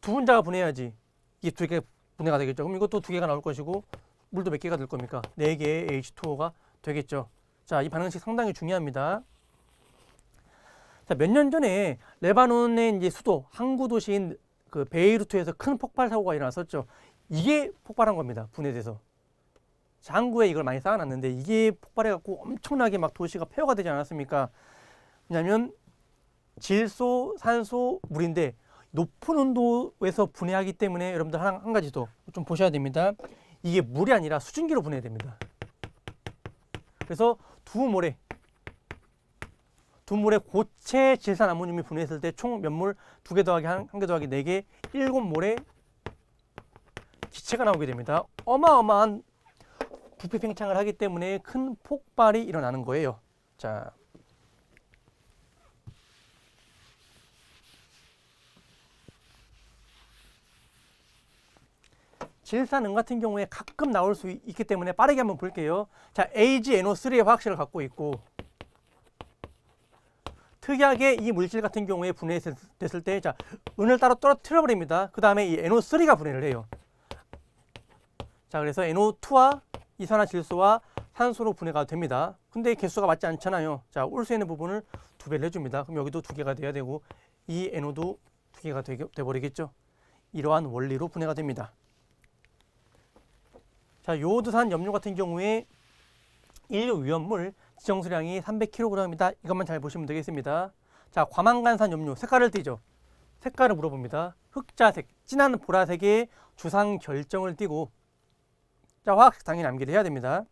두 분자가 분해야지. 이게 2개 분해가 되겠죠. 그럼 이것도 2개가 나올 것이고 물도 몇 개가 될 겁니까? 4개의 H2O가 되겠죠. 자, 이 반응식 상당히 중요합니다. 자, 몇 년 전에 레바논의 이제 수도 항구 도시인 그 베이루트에서 큰 폭발 사고가 일어났었죠. 이게 폭발한 겁니다. 분해돼서. 자, 항구에 이걸 많이 쌓아놨는데 이게 폭발해갖고 엄청나게 막 도시가 폐허가 되지 않았습니까? 왜냐하면 질소, 산소, 물인데 높은 온도에서 분해하기 때문에 여러분들 한 가지 더 좀 보셔야 됩니다. 이게 물이 아니라 수증기로 분해해야 됩니다. 그래서 두 몰의 고체 질산 아모늄이 분해했을 때 총 몇 몰? 2개 더하기 1개 더하기 4개 7몰의 기체가 나오게 됩니다. 어마어마한 부피 팽창을 하기 때문에 큰 폭발이 일어나는 거예요. 자, 질산은 같은 경우에 가끔 나올 수 있기 때문에 빠르게 한번 볼게요. 자, AgNO3의 화학식을 갖고 있고 특이하게 이 물질 같은 경우에 분해됐을 때 자, 은을 따로 떨어뜨려 버립니다. 그 다음에 이 NO3가 분해를 해요. 자, 그래서 NO2와 이산화질소와 산소로 분해가 됩니다. 근데 개수가 맞지 않잖아요. 자, 올 수 있는 부분을 2배를 해줍니다. 그럼 여기도 2개가 돼야 되고 이 NO도 2개가 돼버리겠죠. 이러한 원리로 분해가 됩니다. 자, 요오드산 염료 같은 경우에 인류 위험물 지정수량이 300kg이다. 이것만 잘 보시면 되겠습니다. 자, 과망간산 염료 색깔을 띠죠. 색깔을 물어봅니다. 흑자색, 진한 보라색의 주상 결정을 띠고 자, 화학식 당연히 암기를 해야 됩니다.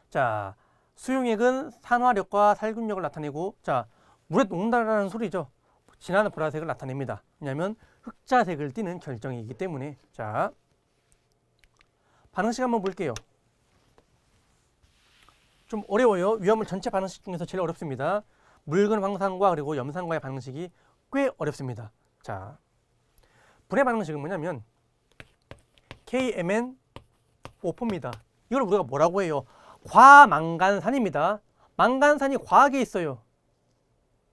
자, 수용액은 산화력과 살균력을 나타내고 자, 물에 녹는다라는 소리죠. 진한 보라색을 나타냅니다. 왜냐하면 흑자색을 띠는 결정이기 때문에. 자, 반응식 한번 볼게요. 좀 어려워요. 위험물 전체 반응식 중에서 제일 어렵습니다. 묽은 황산과 그리고 염산과의 반응식이 꽤 어렵습니다. 자, 분해 반응식은 뭐냐면 KMnO4입니다. 이걸 우리가 뭐라고 해요? 과망간산입니다. 망간산이 과하게 있어요.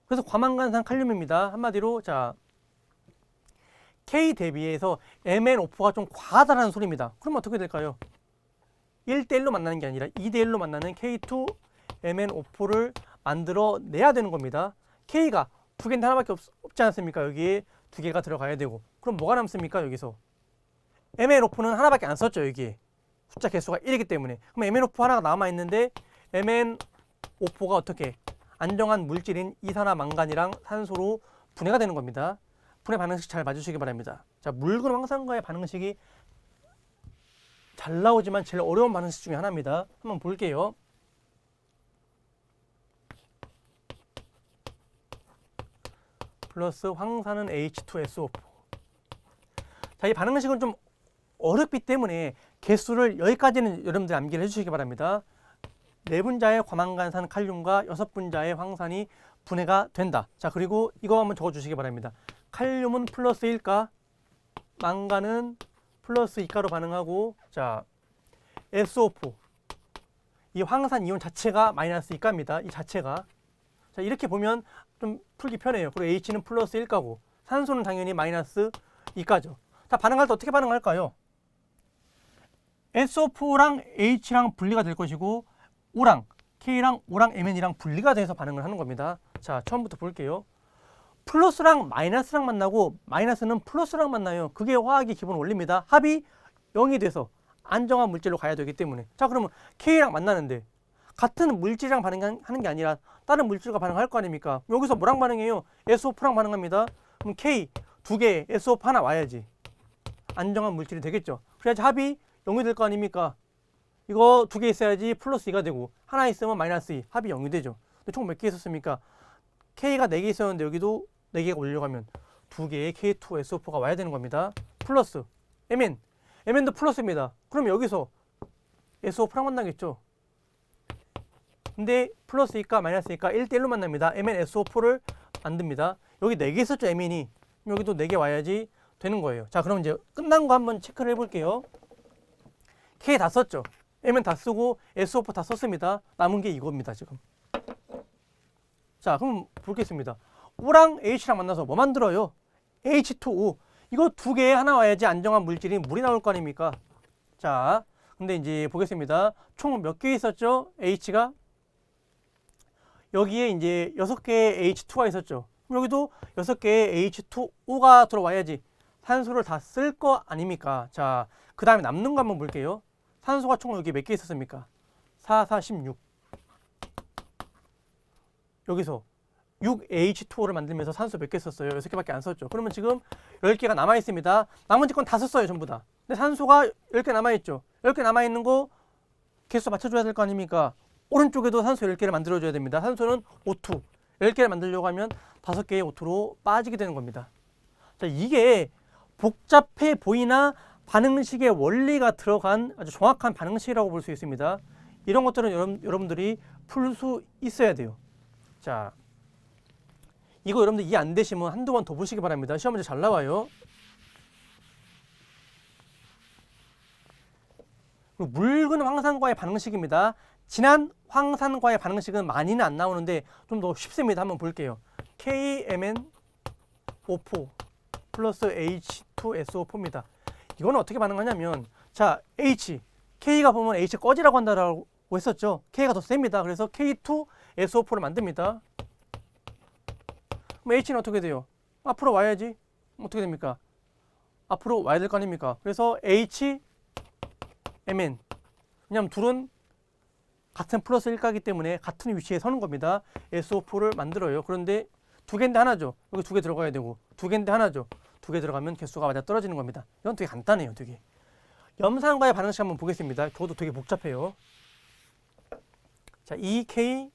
그래서 과망간산 칼륨입니다. 한마디로 자, K 대비해서 MnO4가 좀 과하다는 소리입니다. 그럼 어떻게 될까요? 1대1로 만나는 게 아니라 2대1로 만나는 K2MnO4를 만들어 내야 되는 겁니다. K가 2개인데 하나밖에 없지 않습니까? 여기에 2개가 들어가야 되고. 그럼 뭐가 남습니까? 여기서 MnO4는 하나밖에 안 썼죠. 여기에 숫자 개수가 1이기 때문에. 그럼 MnO4 하나가 남아있는데 MnO4가 어떻게 안정한 물질인 이산화망간이랑 산소로 분해가 되는 겁니다. 분해 반응식 잘 봐주시기 바랍니다. 자, 묽은 황산과의 반응식이 잘 나오지만 제일 어려운 반응식 중에 하나입니다. 한번 볼게요. 플러스 황산은 H2SO4. 자, 이 반응식은 좀 어렵기 때문에 개수를 여기까지는 여러분들 암기를 해주시기 바랍니다. 4분자의 과망간산 칼륨과 6분자의 황산이 분해가 된다. 자, 그리고 이거 한번 적어주시기 바랍니다. 칼륨은 플러스 1가, 망간은 플러스 2가로 반응하고 자, SO4 이 황산 이온 자체가 마이너스 2가입니다. 이 자체가 자, 이렇게 보면 좀 풀기 편해요. 그리고 H는 플러스 1가고 산소는 당연히 마이너스 2가죠. 자, 반응할 때 어떻게 반응할까요? SO4랑 H랑 분리가 될 것이고 O랑 K랑 O랑 Mn이랑 분리가 돼서 반응을 하는 겁니다. 자, 처음부터 볼게요. 플러스랑 마이너스랑 만나고 마이너스는 플러스랑 만나요. 그게 화학의 기본 원리입니다. 합이 0이 돼서 안정한 물질로 가야 되기 때문에. 자, 그러면 K랑 만나는데 같은 물질이랑 반응하는 게 아니라 다른 물질과 반응할 거 아닙니까? 여기서 뭐랑 반응해요? SO4랑 반응합니다. 그럼 K 2개 SO4 하나 와야지 안정한 물질이 되겠죠. 그래야지 합이 0이 될 거 아닙니까? 이거 2개 있어야지 플러스 2가 되고 하나 있으면 마이너스 2 합이 0이 되죠. 근데 총 몇 개 있었습니까? K가 4개 있었는데 여기도 4개가 올려가면 2개의 K2SO4가 와야 되는 겁니다. 플러스 Mn도 플러스입니다. 그럼 여기서 SO4랑 만나겠죠. 근데 플러스 2가 마이너스 2가 1대1로 만납니다. MnSO4를 만듭니다. 여기 4개 있었죠. Mn이. 여기도 4개 와야지 되는 거예요. 자, 그럼 이제 끝난 거 한번 체크를 해볼게요. K 다 썼죠. Mn 다 쓰고 SO4 다 썼습니다. 남은 게 이겁니다. 지금. 자, 그럼 보겠습니다. O랑 H랑 만나서 뭐 만들어요? H2O. 이거 2개에 하나 와야지 안정한 물질인 물이 나올 거 아닙니까? 자, 근데 이제 보겠습니다. 총 몇 개 있었죠? H가? 여기에 이제 6개의 H2가 있었죠. 그럼 여기도 6개의 H2O가 들어와야지 산소를 다 쓸 거 아닙니까? 자, 그 다음에 남는 거 한번 볼게요. 산소가 총 여기 몇 개 있었습니까? 4, 4, 16. 여기서 6H2O를 만들면서 산소 몇 개 썼어요? 6개밖에 안 썼죠. 그러면 지금 10개가 남아있습니다. 나머지 건 다 썼어요. 전부 다. 근데 산소가 10개 남아있죠. 10개 남아있는 거 개수 맞춰줘야 될 거 아닙니까? 오른쪽에도 산소 10개를 만들어줘야 됩니다. 산소는 O2. 10개를 만들려고 하면 5개의 O2로 빠지게 되는 겁니다. 자, 이게 복잡해 보이나 반응식의 원리가 들어간 아주 정확한 반응식이라고 볼 수 있습니다. 이런 것들은 여러분들이 풀 수 있어야 돼요. 자, 이거 여러분들 이해 안 되시면 한두 번 더 보시기 바랍니다. 시험 문제 잘 나와요. 그리고 묽은 황산과의 반응식입니다. 진한 황산과의 반응식은 많이는 안 나오는데 좀 더 쉽습니다. 한번 볼게요. KMnO4 플러스 H2SO4입니다. 이거는 어떻게 반응하냐면, 자, K가 보면 H 꺼지라고 한다라고 했었죠. K가 더 셉니다. 그래서 K2SO4를 만듭니다. 그럼 H는 어떻게 돼요? 앞으로 와야지. 어떻게 됩니까? 앞으로 와야 될 거 아닙니까? 그래서 HMn. 왜냐하면 둘은 같은 플러스 1가기 때문에 같은 위치에 서는 겁니다. SO4를 만들어요. 그런데 두 개인데 하나죠. 여기 두 개 들어가야 되고, 두 개인데 하나죠. 두 개 들어가면 개수가 맞아 떨어지는 겁니다. 이건 되게 간단해요. 되게. 염산과의 반응식 한번 보겠습니다. 그것도 되게 복잡해요. 자, EKMnO4.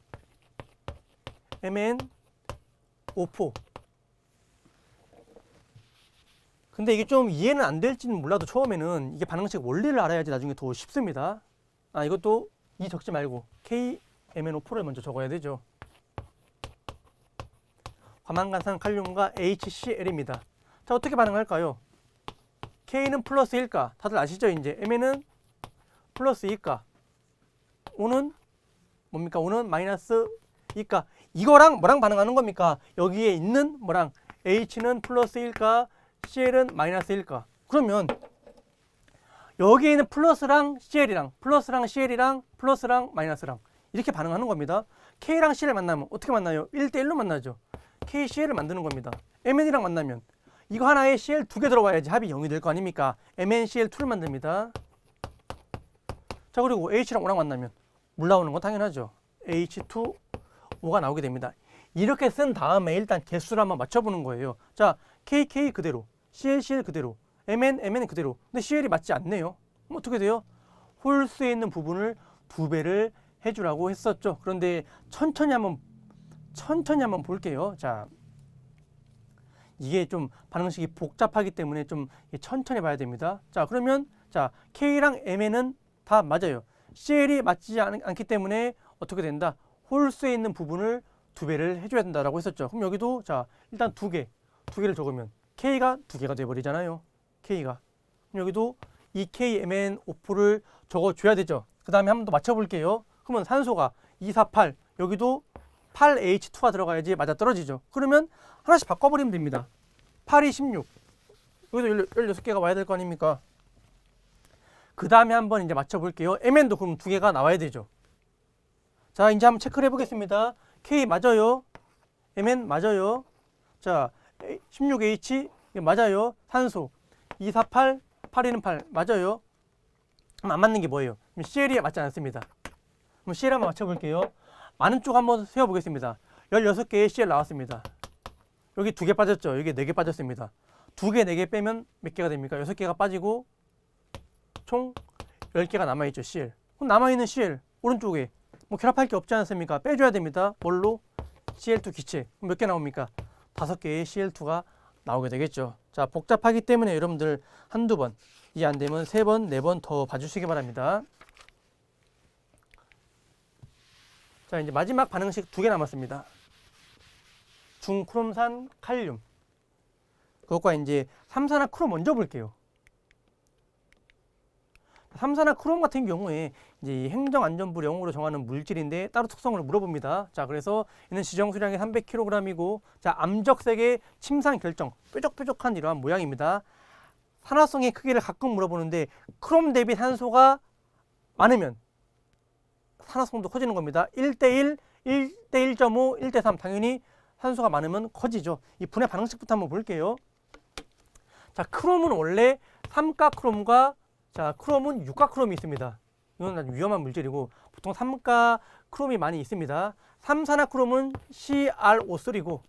근데 이게 좀 이해는 안 될지는 몰라도 처음에는 이게 반응식 원리를 알아야지 나중에 더 쉽습니다. 아, 이것도 이 적지 말고 KMnO4를 먼저 적어야 되죠. 과망간산 칼륨과 HCl입니다. 자, 어떻게 반응할까요? K는 플러스 1가. 다들 아시죠? 이제 Mn은 플러스 2가. O는 뭡니까? O는 마이너스 2가. 이거랑 뭐랑 반응하는 겁니까? 여기에 있는 뭐랑 H는 플러스 1가, Cl은 마이너스 1가. 그러면 여기에 있는 플러스랑 CL이랑 플러스랑 CL이랑 플러스랑 마이너스랑 이렇게 반응하는 겁니다. K랑 C를 만나면 어떻게 만나요? 1대1로 만나죠. KCl을 만드는 겁니다. MN이랑 만나면 이거 하나에 Cl 두 개 들어와야지 합이 0이 될 거 아닙니까? MnCl2를 만듭니다. 자, 그리고 H랑 O랑 만나면 물 나오는 건 당연하죠. H2O가 나오게 됩니다. 이렇게 쓴 다음에 일단 개수를 한번 맞춰보는 거예요. 자, KK 그대로, CL 그대로, MN 그대로. 근데 CL이 맞지 않네요. 그럼 어떻게 돼요? 홀수에 있는 부분을 2배를 해주라고 했었죠. 그런데 천천히 한번 볼게요. 자, 이게 좀 반응식이 복잡하기 때문에 좀 천천히 봐야 됩니다. 자, 그러면 자, K랑 Mn은 다 맞아요. CL이 맞지 않기 때문에 어떻게 된다? 홀수에 있는 부분을 2배를 해줘야 된다라고 했었죠. 그럼 여기도 자, 일단 두 개를 적으면 K가 2개가 돼버리잖아요. K가. 그럼 여기도 이 KMnO4를 적어줘야 되죠. 그 다음에 한 번 더 맞춰볼게요. 그러면 산소가 248, 여기도 8H2가 들어가야지 맞아 떨어지죠. 그러면 하나씩 바꿔버리면 됩니다. 8이 16. 여기도 16개가 와야 될 거 아닙니까? 그 다음에 한번 이제 맞춰볼게요. MN도 그럼 2개가 나와야 되죠. 자, 이제 한번 체크를 해보겠습니다. K 맞아요. MN 맞아요. 자, 16H 맞아요. 산소 248, 8이는 8 맞아요. 그럼 안 맞는 게 뭐예요? CL이 맞지 않습니다. 그럼 CL 한번 맞춰볼게요. 많은 쪽 한번 세워보겠습니다. 16개의 CL 나왔습니다. 여기 2개 빠졌죠? 여기 4개 빠졌습니다. 2개, 4개 빼면 몇 개가 됩니까? 6개가 빠지고 총 10개가 남아있죠, CL. 그럼 남아있는 CL, 오른쪽에 뭐 결합할 게 없지 않습니까? 빼줘야 됩니다. 뭘로? CL2 기체. 그럼 몇 개 나옵니까? 5개의 CL2가 나오게 되겠죠. 자, 복잡하기 때문에 여러분들 한두 번, 이해 안 되면 3번, 4번 더 봐주시기 바랍니다. 자, 이제 마지막 반응식 2개 남았습니다. 중크롬산 칼륨. 그것과 이제 삼산화 크롬 먼저 볼게요. 삼산화 크롬 같은 경우에 이제 행정안전부 영어로 정하는 물질인데 따로 특성을 물어봅니다. 자, 그래서 얘는 지정 수량이 300kg이고, 자, 암적색의 침상 결정, 뾰족뾰족한 이러한 모양입니다. 산화성의 크기를 가끔 물어보는데 크롬 대비 산소가 많으면 산화성도 커지는 겁니다. 1대1, 1대1.5, 1대3 당연히 산소가 많으면 커지죠. 이 분해 반응식부터 한번 볼게요. 자, 크롬은 원래 삼가 크롬과 자, 크롬은 육가 크롬이 있습니다. 이건 아주 위험한 물질이고 보통 삼가 크롬이 많이 있습니다. 삼산화크롬은 CrO3고,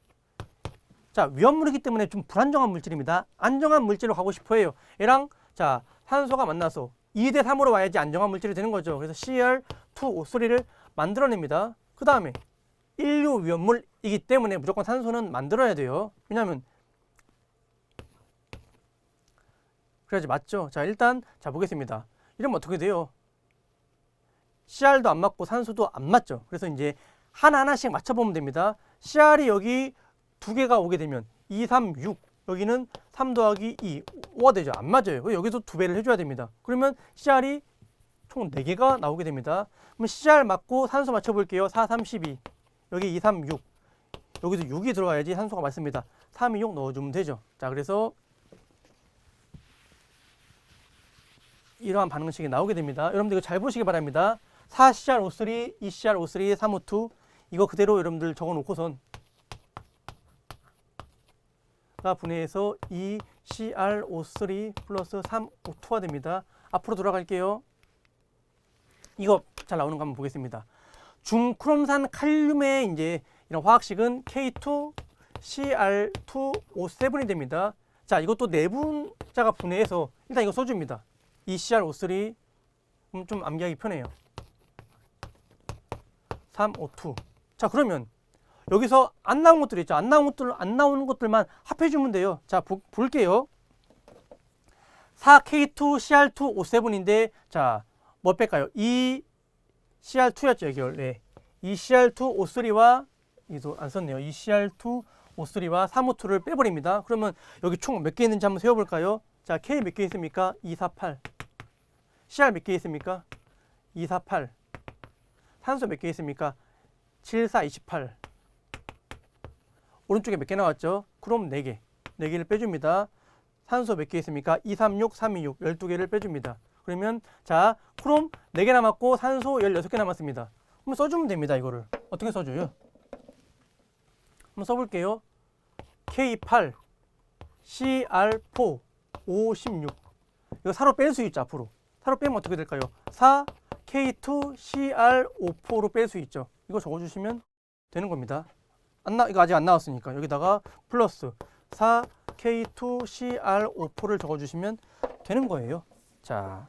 자, 위험물이기 때문에 좀 불안정한 물질입니다. 안정한 물질로 가고 싶어 해요. 얘랑 자, 산소가 만나서 2대 3으로 와야지 안정한 물질이 되는 거죠. 그래서 Cr2O3를 만들어냅니다. 그 다음에 인류 위험물이기 때문에 무조건 산소는 만들어야 돼요. 왜냐하면 그래야지 맞죠. 자, 일단 자 보겠습니다. 이러면 어떻게 돼요? CR도 안 맞고 산소도 안 맞죠. 그래서 이제 하나하나씩 맞춰보면 됩니다. CR이 여기 두 개가 오게 되면 2, 3, 6, 여기는 3 더하기 2, 5가 되죠. 안 맞아요. 여기도 두 배를 해줘야 됩니다. 그러면 CR이 총 4개가 나오게 됩니다. 그럼 CR 맞고 산소 맞춰볼게요. 4, 3, 12, 여기 2, 3, 6, 여기도 6이 들어가야지 산소가 맞습니다. 3, 2, 6 넣어주면 되죠. 자, 그래서 이러한 반응식이 나오게 됩니다. 여러분들 이거 잘 보시기 바랍니다. 4CrO3, 2CrO3, 3O2 이거 그대로 여러분들 적어놓고선 분해해서 2CrO3 플러스 3O2가 됩니다. 앞으로 돌아갈게요. 이거 잘 나오는 거 한번 보겠습니다. 중크롬산 칼륨의 이제 이런 화학식은 K2CR2O7이 됩니다. 자, 이것도 네 분자가 분해해서 일단 이거 써줍니다. 2CrO3 좀 암기하기 편해요. 3O2. 자, 그러면 여기서 안 나온 것들 있죠. 안 나오는 것들만 합해주면 돼요. 자, 볼게요. 4K2CR2O7인데, 자, 뭐 뺄까요? 2CR2였죠, 여기 원래. 2CR2O3와, 이도 안 썼네요. 2CR2O3와 3O2를 빼버립니다. 그러면 여기 총 몇 개 있는지 한번 세워볼까요? 자, K 몇 개 있습니까? 2, 4, 8. CR 몇 개 있습니까? 2, 4, 8. 산소 몇 개 있습니까? 7, 4, 28. 오른쪽에 몇 개 나왔죠? 크롬 4개. 4개를 빼줍니다. 산소 몇 개 있습니까? 2, 3, 6, 3, 2, 6. 12개를 빼줍니다. 그러면 자, 크롬 4개 남았고 산소 16개 남았습니다. 그럼 써주면 됩니다. 이거를. 어떻게 써줘요? 한번 써볼게요. K8, CR4, 56. 이거 사로 뺄 수 있죠, 앞으로. 사로 빼면 어떻게 될까요? 4, K2, CR54로 뺄 수 있죠. 이거 적어주시면 되는 겁니다. 이거 아직 안 나왔으니까 여기다가 플러스 4K2CR54를 적어주시면 되는 거예요. 자,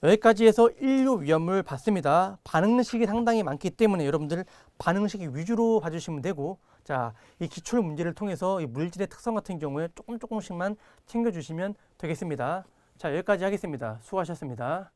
여기까지 해서 인류 위험을 봤습니다. 반응식이 상당히 많기 때문에 여러분들 반응식 위주로 봐주시면 되고, 자, 이 기출 문제를 통해서 이 물질의 특성 같은 경우에 조금씩만 챙겨주시면 되겠습니다. 자, 여기까지 하겠습니다. 수고하셨습니다.